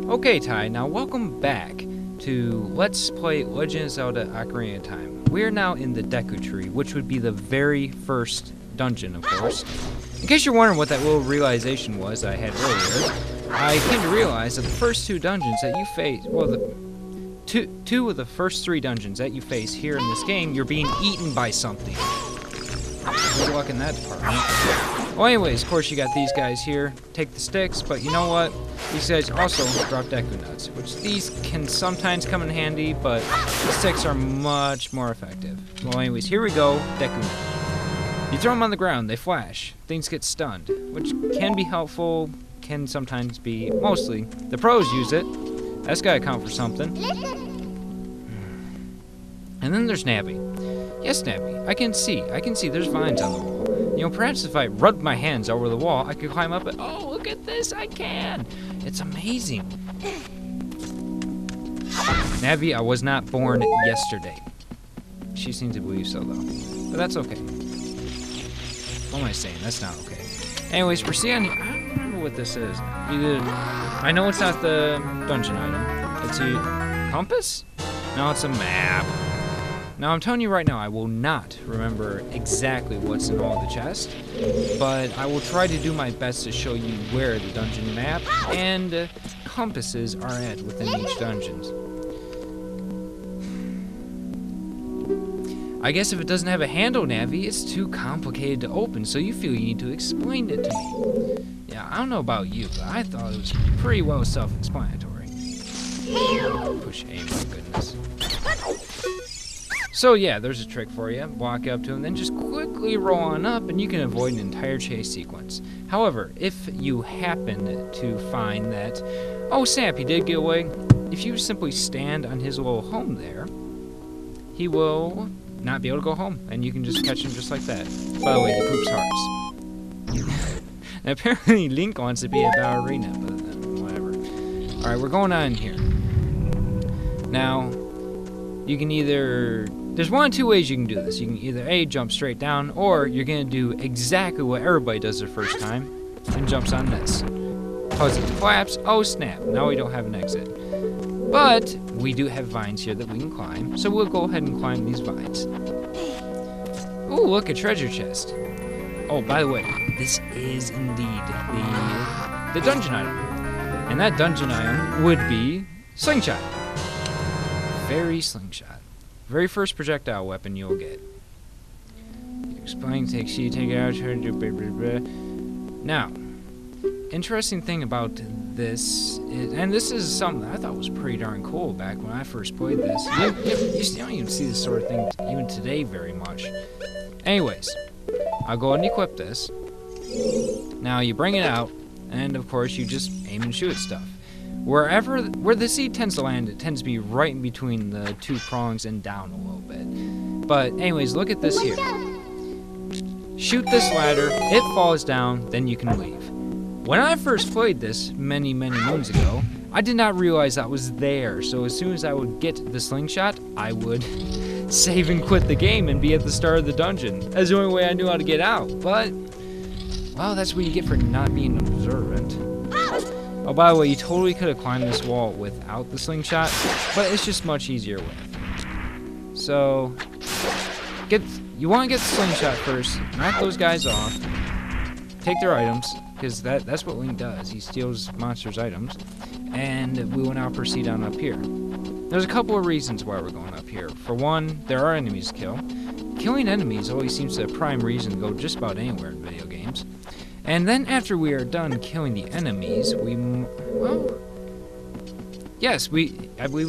Okay, Ty, now welcome back to Let's Play Legend of Zelda Ocarina of Time. We are now in the Deku Tree, which would be the very first dungeon, of course. In case you're wondering what that little realization was I had earlier, I came to realize that the first two dungeons that you face, well, two of the first three dungeons that you face here in this game, you're being eaten by something. Good luck in that department. Well, anyways, of course, you got these guys here. Take the sticks, but you know what? These guys also drop Deku Nuts, which these can sometimes come in handy, but the sticks are much more effective. Well, anyways, here we go. Deku Nut. You throw them on the ground, they flash. Things get stunned, which can be helpful, can sometimes be, mostly. The pros use it. That's gotta count for something. And then there's Navi. Yes, Navi, I can see there's vines on the wall. You know, perhaps if I rubbed my hands over the wall, I could climb up it. Oh, look at this, I can! It's amazing. Navi, I was not born yesterday. She seems to believe so, though. But that's okay. What am I saying? That's not okay. Anyways, proceed here. I don't remember what this is. I know it's not the dungeon item. It's a compass? No, it's a map. Now, I'm telling you right now, I will not remember exactly what's in all the chests, but I will try to do my best to show you where the dungeon map and compasses are at within each dungeon. I guess if it doesn't have a handle, Navi, it's too complicated to open, so you feel you need to explain it to me. Yeah, I don't know about you, but I thought it was pretty well self-explanatory. Push A, my goodness. So yeah, there's a trick for you. Walk up to him, then just quickly roll on up, and you can avoid an entire chase sequence. However, if you happen to find that, oh snap, he did get away, if you simply stand on his little home there, he will not be able to go home, and you can just catch him just like that. By the way, he poops hearts. And apparently Link wants to be a ballerina, but whatever. Alright, we're going on here. Now, you can either... There's one of two ways you can do this. You can either A, jump straight down, or you're going to do exactly what everybody does their first time, and jumps on this. Cause it to collapse. Oh snap, now we don't have an exit. But we do have vines here that we can climb, so we'll go ahead and climb these vines. Ooh, look, a treasure chest. Oh, by the way, this is indeed the dungeon item. And that dungeon item would be Slingshot. Very Slingshot. Very first projectile weapon you'll get. Explain, take C, take it out, turn to blah, blah, blah. Now, interesting thing about this is, and this is something that I thought was pretty darn cool back when I first played this. You don't even see this sort of thing even today very much. Anyways, I'll go ahead and equip this. Now you bring it out, and of course you just aim and shoot at stuff. Where the seed tends to land, it tends to be right in between the two prongs and down a little bit. But anyways, look at this here. Shoot this ladder, it falls down, then you can leave. When I first played this many, many moons ago, I did not realize that was there. So as soon as I would get the slingshot, I would save and quit the game and be at the start of the dungeon. That's the only way I knew how to get out. But, well, that's what you get for not being observant. Oh, by the way, you totally could have climbed this wall without the slingshot, but it's just much easier with. So, you want to get the slingshot first, knock those guys off, take their items, because that's what Link does. He steals monsters' items, and we will now proceed on up here. There's a couple of reasons why we're going up here. For one, there are enemies to kill. Killing enemies always seems to be a prime reason to go just about anywhere in video games. And then after we are done killing the enemies, I believe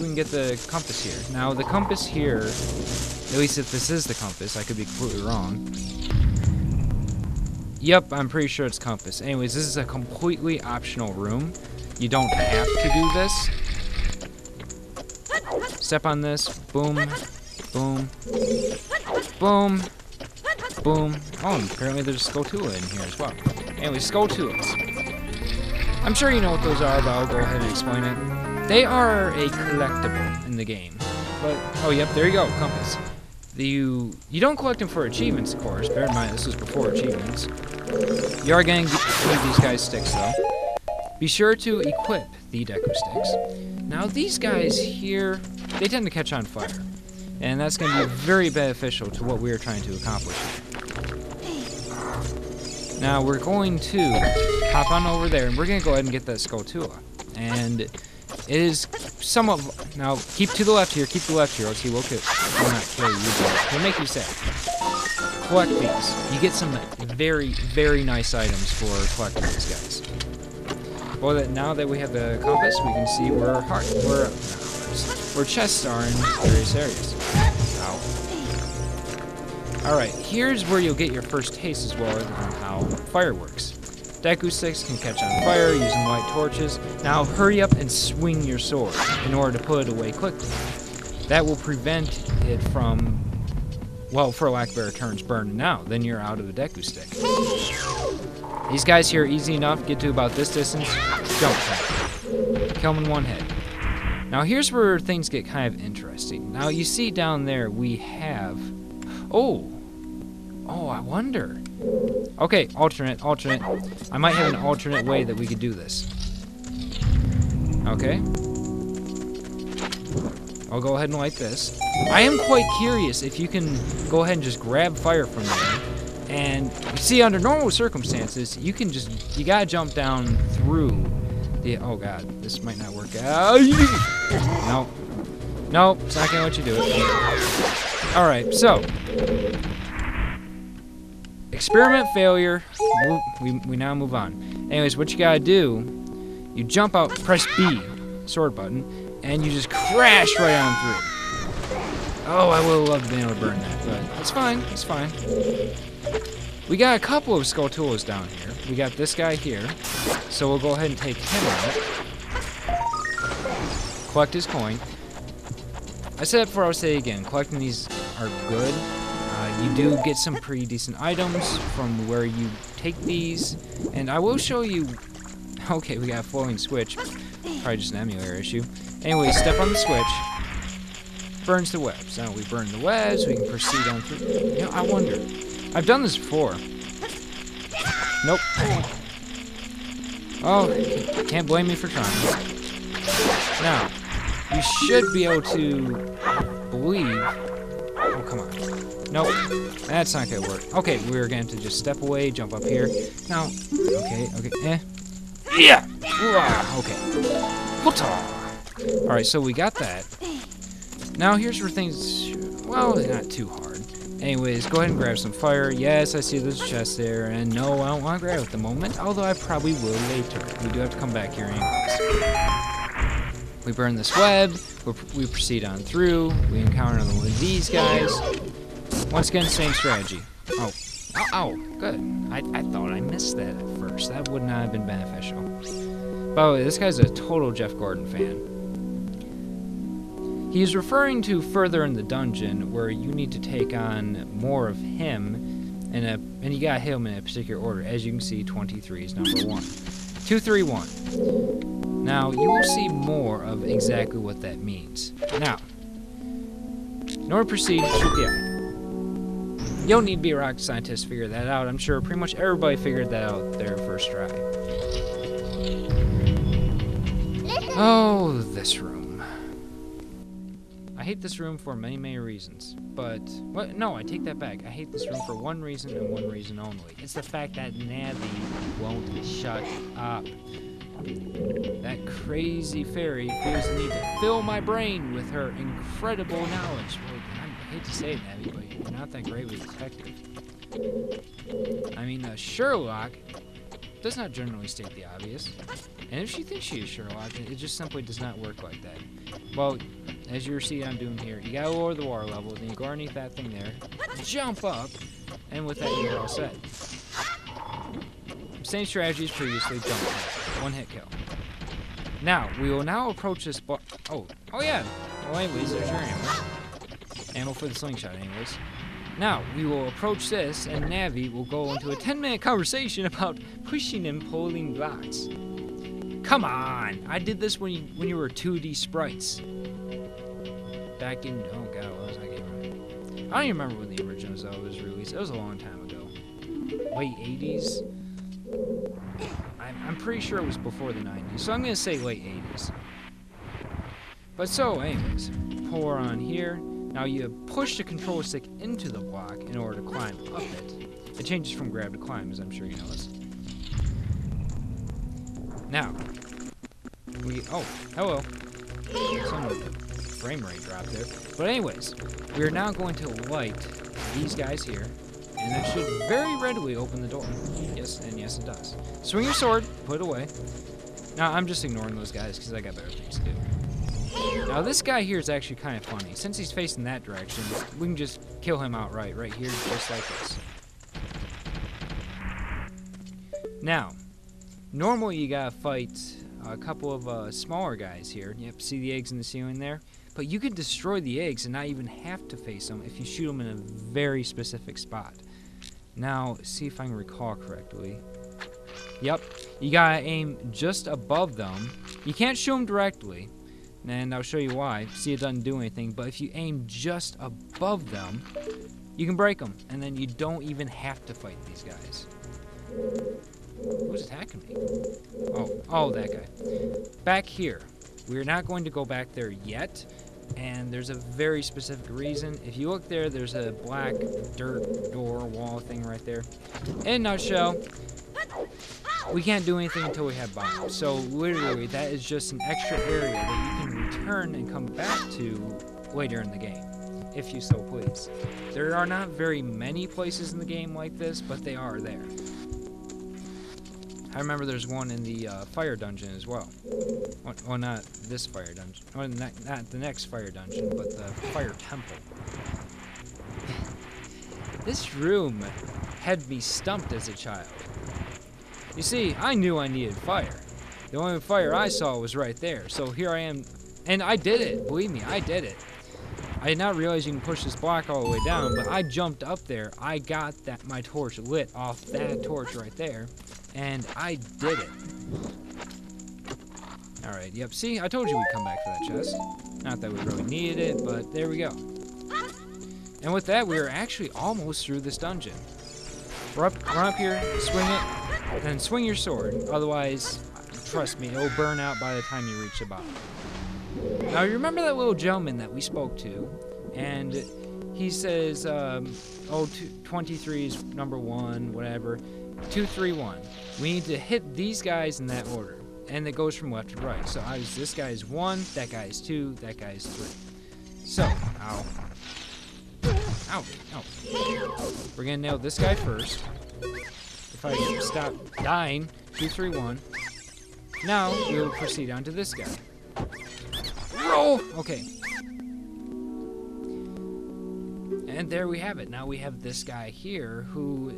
we can get the compass here. Now, the compass here, at least if this is the compass, I could be completely wrong. Yep, I'm pretty sure it's compass. Anyways, this is a completely optional room. You don't have to do this. Step on this, boom, boom, boom, boom. Oh, and apparently there's a Skulltula in here as well. Anyways, Skulltulas. I'm sure you know what those are, but I'll go ahead and explain it. They are a collectible in the game. But, oh yep, there you go, compass. You don't collect them for achievements, of course. Bear in mind, this was before achievements. You are going to give these guys sticks, though. Be sure to equip the Deku Sticks. Now these guys here, they tend to catch on fire. And that's going to be very beneficial to what we are trying to accomplish. Now we're going to hop on over there, and we're going to go ahead and get that Skulltula. And it is somewhat... Now, keep to the left here, keep to the left here, or else he will kill... Will not kill you, but he'll make you sad. Collect these. You get some very, very nice items for collecting these guys. Well, now that we have the compass, we can see where chests are in various areas. Ow. Alright, here's where you'll get your first taste as well on how fire works. Deku Sticks can catch on fire using light torches. Now hurry up and swing your sword in order to put it away quickly. That will prevent it from, well, for lack of better terms, burning out. Then you're out of the Deku Stick. These guys here are easy enough. Get to about this distance, jump attack. Kill them in one hit. Now here's where things get kind of interesting. Now you see down there we have... Oh, I wonder. Okay, alternate. I might have an alternate way that we could do this. Okay. I'll go ahead and light this. I am quite curious if you can go ahead and just grab fire from there. And you see, under normal circumstances, you gotta jump down through the... Oh god, this might not work out. Nope, it's not gonna let you do it. Alright, so... Experiment failure. We now move on. Anyways, what you gotta do, you jump out, press B, sword button, and you just crash right on through. Oh, I would have loved being able to burn that, but it's fine, it's fine. We got a couple of Skulltulas down here. We got this guy here, so we'll go ahead and take him out. Collect his coin. I said it before, I'll say it again. Collecting these are good. You do get some pretty decent items from where you take these, and I will show you... Okay, we got a flowing switch. Probably just an emulator issue. Anyway, step on the switch. Burns the webs. Now we burn the webs, we can proceed on through... You know, I wonder... I've done this before. Nope. Oh, can't blame me for trying. Now, you should be able to believe... Oh, come on. Nope, that's not gonna work. Okay, we're going to just step away, jump up here. Now, okay, yeah! Okay. Alright, so we got that. Now here's where things, well, not too hard. Anyways, go ahead and grab some fire. Yes, I see there's a chest there, and no, I don't want to grab it at the moment, although I probably will later. We do have to come back here anyways. We burn this web, we proceed on through, we encounter another one of these guys. Once again, same strategy. Oh. Ow, good. I thought I missed that at first. That would not have been beneficial. By the way, this guy's a total Jeff Gordon fan. He's referring to further in the dungeon where you need to take on more of him, and you gotta hit him in a particular order. As you can see, 23 is number 1. 2, 3, 1. Now, you will see more of exactly what that means. Now, in order to proceed, shoot the eye. You don't need to be a rocket scientist to figure that out. I'm sure pretty much everybody figured that out their first try. Oh, this room. I hate this room for many, many reasons. But, what? No, I take that back. I hate this room for one reason and one reason only. It's the fact that Navi won't shut up. That crazy fairy feels the need to fill my brain with her incredible knowledge. Well, I hate to say it, Navi, but you're not that great with detective. I mean, Sherlock does not generally state the obvious. And if she thinks she is Sherlock, it just simply does not work like that. Well, as you see I'm doing here, you gotta lower the water level, then you go underneath that thing there, jump up, and with that you're all set. Same strategies previously, jump up. One hit kill. Now, we will now approach this oh yeah! Well anyways, there's your ammo. Ammo for the slingshot anyways. Now, we will approach this, and Navi will go into a 10-minute conversation about pushing and pulling blocks. Come on! I did this when you were 2D sprites. Back in, oh god, what was that game? I don't even remember when the original Zelda was released. It was a long time ago. Late 80s? I I'm pretty sure it was before the 90s, so I'm going to say late 80s. But so, anyways, pour on here. Now you push the control stick into the block in order to climb up it. It changes from grab to climb, as I'm sure you noticed. Now, oh, hello. Some frame rate drop there. But anyways, we are now going to light these guys here, and that should very readily open the door. Yes, and yes it does. Swing your sword, put it away. Now, I'm just ignoring those guys because I got better things to do. Now, this guy here is actually kind of funny. Since he's facing that direction, we can just kill him outright right here, just like this. Now, normally you gotta fight a couple of smaller guys here. Yep, see the eggs in the ceiling there? But you can destroy the eggs and not even have to face them if you shoot them in a very specific spot. Now, see if I can recall correctly. Yep, you gotta aim just above them. You can't shoot them directly, and I'll show you why. See, it doesn't do anything, but if you aim just above them, you can break them, and then you don't even have to fight these guys. Who's attacking me? Oh, that guy. Back here. We're not going to go back there yet, and there's a very specific reason. If you look there, there's a black dirt door wall thing right there. In a nutshell, we can't do anything until we have bombs. So literally, that is just an extra area that you can return and come back to later in the game, if you so please. There are not very many places in the game like this, but they are there. I remember there's one in the fire dungeon as well. Well, not this fire dungeon. Well, not the next fire dungeon, but the fire temple. This room had me stumped as a child. You see, I knew I needed fire. The only fire I saw was right there. So here I am, and I did it. Believe me, I did it. I did not realize you can push this block all the way down, but I jumped up there. I got my torch lit off that torch right there. And I did it. Alright, yep, see? I told you we'd come back for that chest. Not that we really needed it, but there we go. And with that, we are actually almost through this dungeon. Run up here, swing it, and then swing your sword. Otherwise, trust me, it will burn out by the time you reach the bottom. Now, you remember that little gentleman that we spoke to? And he says, 23 is number 1, whatever. 2, 3, 1. We need to hit these guys in that order, and it goes from left to right. So this guy is 1, that guy is 2, that guy is 3. So, ow, we're gonna nail this guy first. If I can stop dying, 2, 3, 1. Now we'll proceed on to this guy. Roll. Okay. And there we have it. Now we have this guy here who.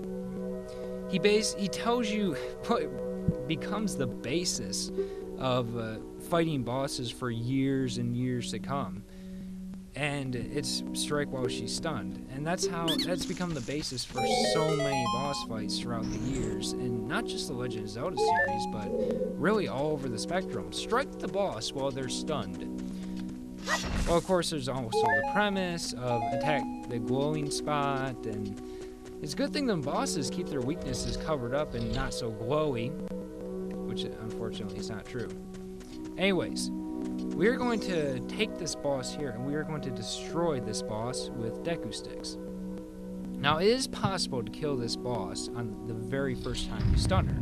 He tells you what becomes the basis of fighting bosses for years and years to come. And it's strike while she's stunned. And that's become the basis for so many boss fights throughout the years. And not just the Legend of Zelda series, but really all over the spectrum. Strike the boss while they're stunned. Well, of course, there's also the premise of attack the glowing spot, and it's a good thing the bosses keep their weaknesses covered up and not so glowy, which unfortunately is not true. Anyways, we are going to take this boss here and we are going to destroy this boss with Deku sticks. Now, it is possible to kill this boss on the very first time you stun her.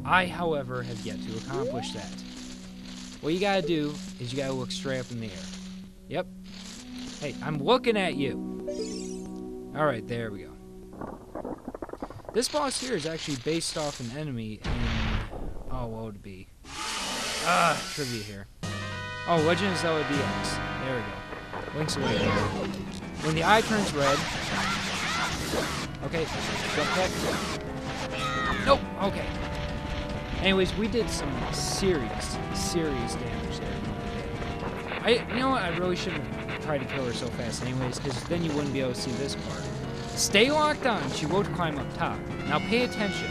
I, however, have yet to accomplish that. What you gotta do is you gotta look straight up in the air. Yep. Hey, I'm looking at you. Alright, there we go. This boss here is actually based off an enemy in... Oh, what would it be? Trivia here. Oh, Legend of Zelda DX. There we go. Link's Awakening. When the eye turns red... Okay, jump cut. Nope, okay. Anyways, we did some serious damage there. You know what? I really shouldn't try to kill her so fast anyways, because then you wouldn't be able to see this part. Stay locked on. She will climb up top. Now pay attention.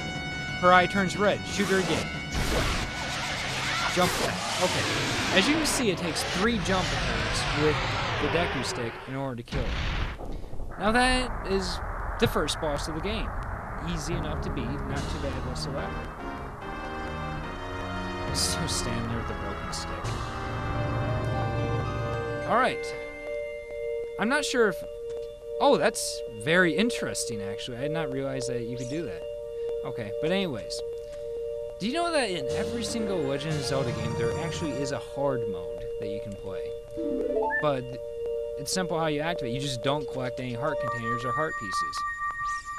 Her eye turns red. Shoot her again. Jump that. Okay. As you can see, it takes 3 jump attempts with the Deku stick in order to kill her. Now that is the first boss of the game. Easy enough to beat. Not too bad whatsoever. So standing there with a broken stick. Alright. I'm not sure if... Oh, that's very interesting, actually. I had not realized that you could do that. Okay, but anyways. Do you know that in every single Legend of Zelda game, there actually is a hard mode that you can play? But it's simple how you activate. You just don't collect any heart containers or heart pieces.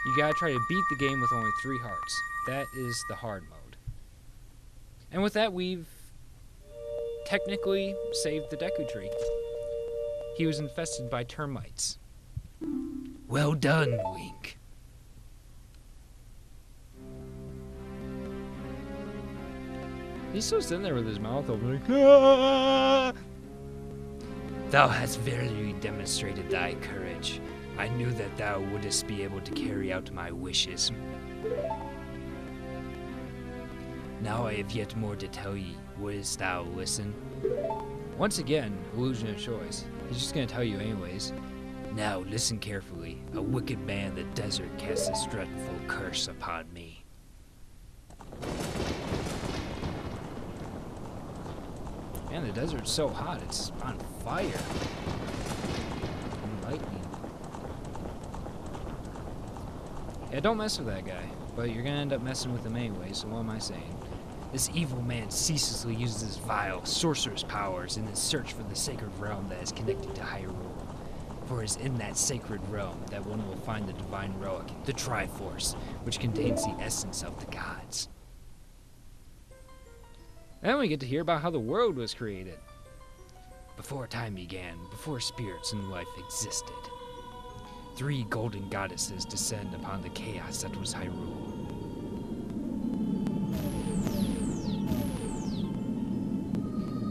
You gotta try to beat the game with only 3 hearts. That is the hard mode. And with that, we've technically saved the Deku Tree. He was infested by termites. Well done, Link. He's still sitting there with his mouth open like, ah! Thou hast verily demonstrated thy courage. I knew that thou wouldst be able to carry out my wishes. Now I have yet more to tell ye. Wouldst thou listen? Once again, illusion of choice. He's just gonna tell you anyways. Now listen carefully. A wicked man in the desert casts this dreadful curse upon me. Man, the desert's so hot, it's on fire. And lightning. Yeah, don't mess with that guy, but you're gonna end up messing with him anyway, so what am I saying? This evil man ceaselessly uses his vile sorcerer's powers in his search for the sacred realm that is connected to Hyrule. For it is in that sacred realm that one will find the divine relic, the Triforce, which contains the essence of the gods. Then we get to hear about how the world was created. Before time began, before spirits and life existed, 3 golden goddesses descend upon the chaos that was Hyrule.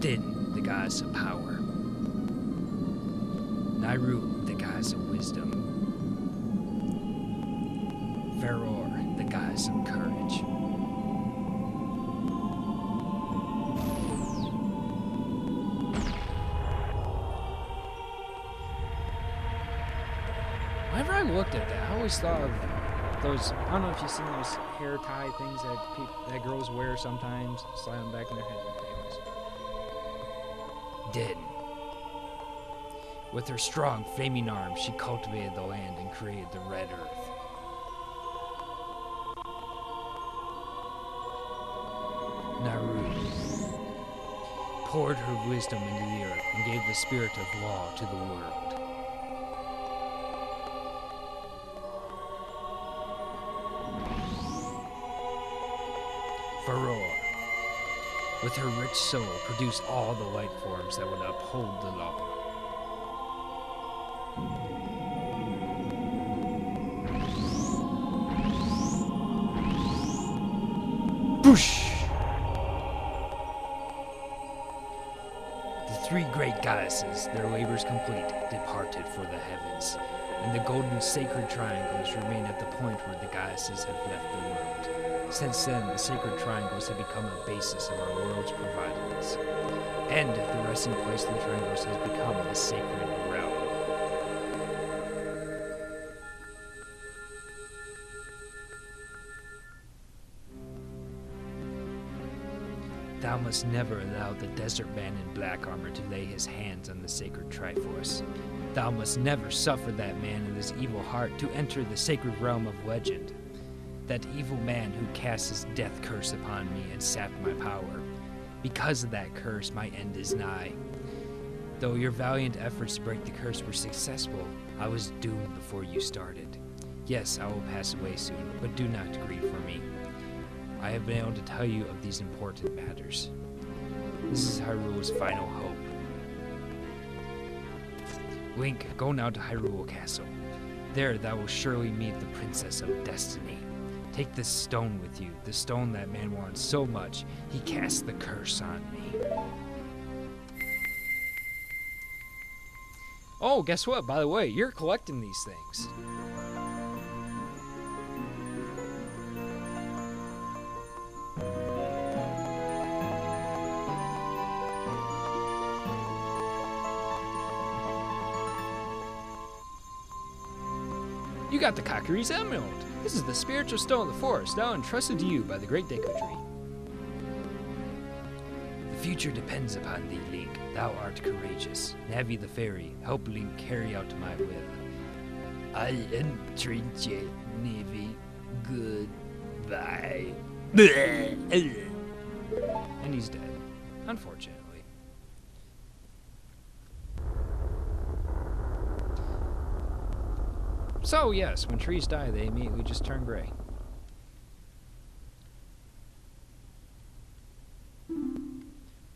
Din, the goddess of power. Nairu, the goddess of wisdom. Faror, the goddess of courage. Whenever I looked at that, I always thought of those, I don't know if you've seen those hair tie things that girls wear sometimes, slide them back in their head. Anyways. Din. With her strong, flaming arms, she cultivated the land and created the Red Earth. Naru poured her wisdom into the earth and gave the spirit of law to the world. Faror, with her rich soul, produced all the light forms that would uphold the law. Boosh! The 3 great goddesses, their labors complete, departed for the heavens, and the golden sacred triangles remain at the point where the goddesses have left the world. Since then, the sacred triangles have become the basis of our world's providence, and the resting place of the triangles has become the sacred realm. Thou must never allow the desert man in black armor to lay his hands on the sacred Triforce. Thou must never suffer that man in his evil heart to enter the sacred realm of legend. That evil man who cast his death curse upon me and sapped my power. Because of that curse, my end is nigh. Though your valiant efforts to break the curse were successful, I was doomed before you started. Yes, I will pass away soon, but do not grieve for me. I have been able to tell you of these important matters. This is Hyrule's final hope. Link, go now to Hyrule Castle. There thou will surely meet the Princess of Destiny. Take this stone with you, the stone that man wanted so much, he cast the curse on me. Oh, guess what? By the way, you're collecting these things. You got the Kakuri's Emerald. This is the spiritual stone of the forest, now entrusted to you by the great Deku Tree. future depends upon thee, Link. Thou art courageous. Navi the fairy, help Link carry out my will. I entreat you, Navi. Goodbye. And he's dead, unfortunately. So yes, when trees die, they immediately just turn gray.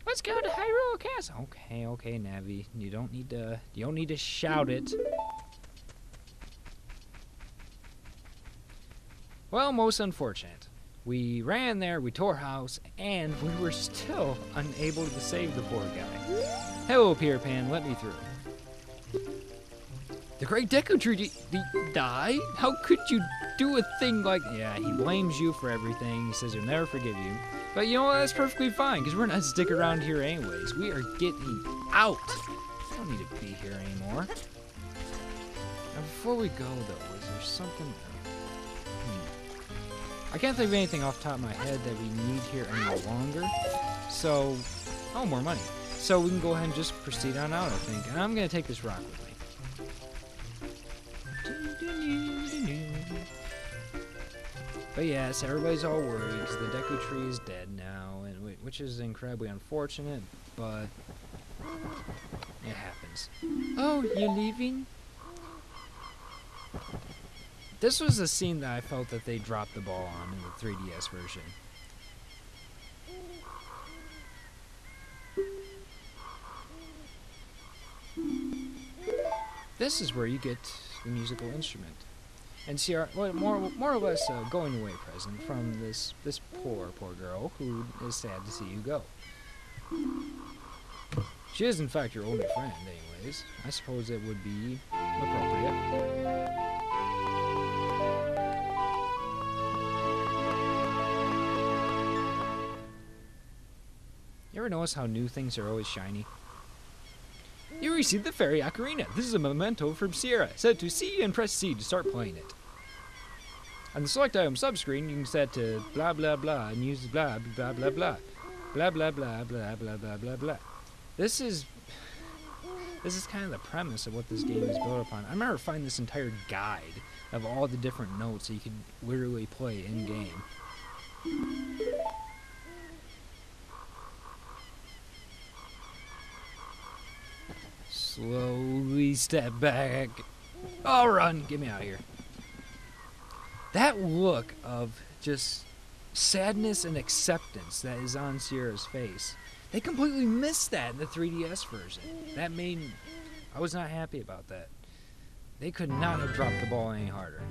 Let's go to Hyrule Castle. Okay, Navi. You don't need to shout it. Well, most unfortunate. We ran there, we tore house, and we were still unable to save the poor guy. Hello, Peter Pan, let me through. The Great Deku Tree died? How could you do a thing like... Yeah, he blames you for everything. He says he'll never forgive you. But you know what? That's perfectly fine, because we're not sticking around here anyways. We are getting out. We don't need to be here anymore. Now, before we go, though, is there something... I can't think of anything off the top of my head that we need here any longer. So... Oh, more money. So we can go ahead and just proceed on out, I think. And I'm going to take this rock with me. But yes, everybody's all worried because the Deku Tree is dead now, and which is incredibly unfortunate, but it happens. Oh, you leaving? This was a scene that I felt that they dropped the ball on in the 3DS version. This is where you get the musical instrument. And see, more or less a going away present from this poor girl who is sad to see you go. She is, in fact, your only friend, anyways. I suppose it would be appropriate. You ever notice how new things are always shiny? You received the Fairy Ocarina. This is a memento from Sierra. Set to C and press C to start playing it. On the select item subscreen, you can set to blah blah blah and use blah blah blah blah. Blah blah blah blah blah blah blah blah. This is kind of the premise of what this game is built upon. I remember finding this entire guide of all the different notes that you could literally play in game. Slowly step back. Oh, run! Get me out of here. That look of just sadness and acceptance that is on Sierra's face, they completely missed that in the 3DS version. That made... I was not happy about that. They could not have dropped the ball any harder.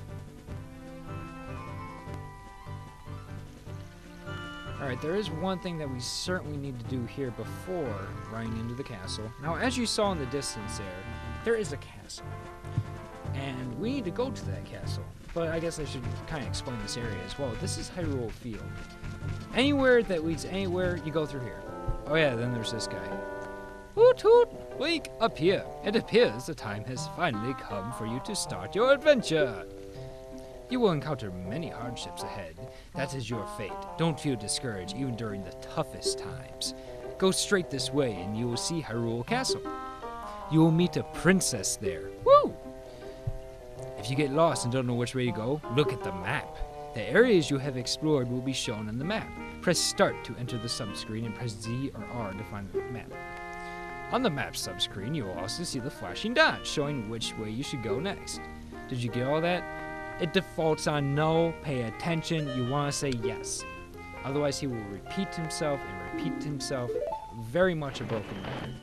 Alright, there is one thing that we certainly need to do here before running into the castle. Now, as you saw in the distance there is a castle. And we need to go to that castle. But I guess I should kind of explain this area as well. This is Hyrule Field. Anywhere that leads anywhere, you go through here. Oh yeah, then there's this guy. Hoot hoot! Wake up here. It appears the time has finally come for you to start your adventure. You will encounter many hardships ahead. That is your fate. Don't feel discouraged even during the toughest times. Go straight this way and you will see Hyrule Castle. You will meet a princess there. Woo! If you get lost and don't know which way to go, look at the map. The areas you have explored will be shown on the map. Press start to enter the subscreen and press Z or R to find the map. On the map subscreen, you will also see the flashing dot showing which way you should go next. Did you get all that? It defaults on no, pay attention, you want to say yes. Otherwise he will repeat himself and repeat himself. Very much a broken record.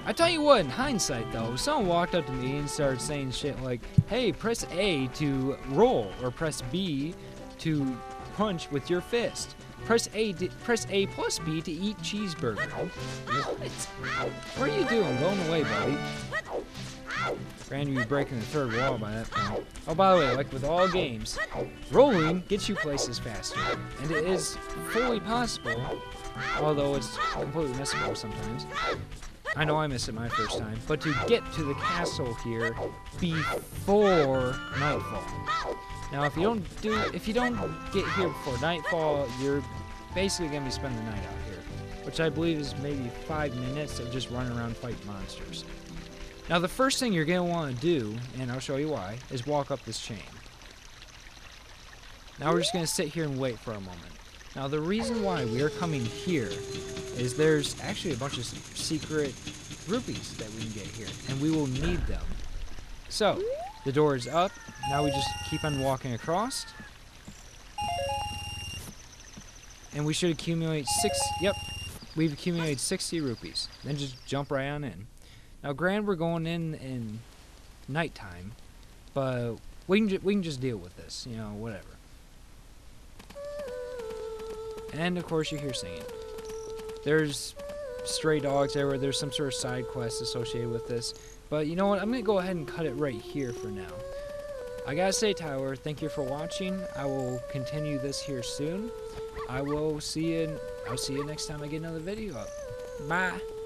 I tell you what, in hindsight though, if someone walked up to me and started saying shit like, hey, press A to roll, or press B to punch with your fist. Press A plus B to eat cheeseburger. What are you doing? Going away, buddy. Granted, you're breaking the third wall by that point. Oh, by the way, like with all games, rolling gets you places faster. And it is fully possible, although it's completely missable sometimes. I know I missed it my first time, but to get to the castle here before nightfall. Now, if you don't get here before nightfall, you're basically going to be spending the night out here, which I believe is maybe 5 minutes of just running around fighting monsters. Now the first thing you're going to want to do, and I'll show you why, is walk up this chain. Now we're just going to sit here and wait for a moment. Now the reason why we are coming here is there's actually a bunch of secret rupees that we can get here, and we will need them. So, the door is up. Now we just keep on walking across. And we should accumulate we've accumulated 60 rupees. Then just jump right on in. Now granted we're going in nighttime, but we can just deal with this, you know, whatever. And of course you hear singing. There's stray dogs everywhere. There's some sort of side quest associated with this. But you know what? I'm going to go ahead and cut it right here for now. I gotta say, Tyler, thank you for watching. I will continue this here soon. I'll see you next time I get another video up. Bye.